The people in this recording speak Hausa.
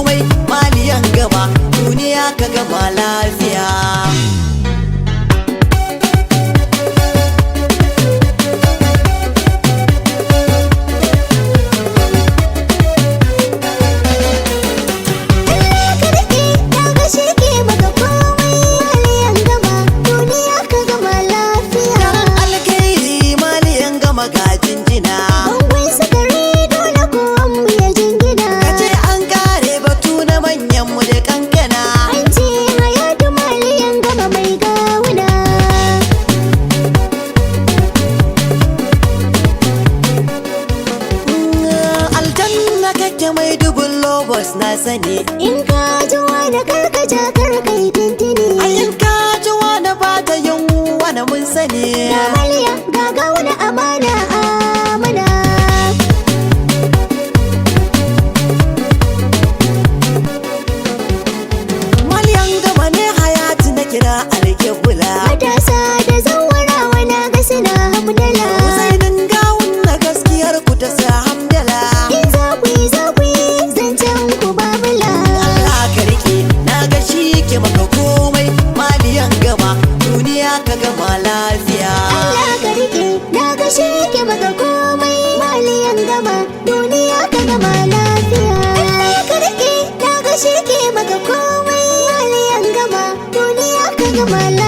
komai maliyan gama duniya ka gama lafiya. Mai dubun lobos na sani in ka ji wani karkaja karkai tintini in ka ji wani ba ta yin wani mun sani ga maliya ga wani amana amana. Maliyan gama ne hayati na kira alkebula matasa da zawarawa na ga suna hamdala Husainin gawun na gaskiyar ku ta sa hamdala in za ku yi zancen ku babula. Allah ka rike na ga shi ke maka komai maliyan gama duniya ka gama lafiya. Allah ka rike na ga shi ke maka komai maliyan gama duniya ka gama lafiya. Allah ka rike na ga shi ke maka komai maliyan gama duniya ka gama lafiya.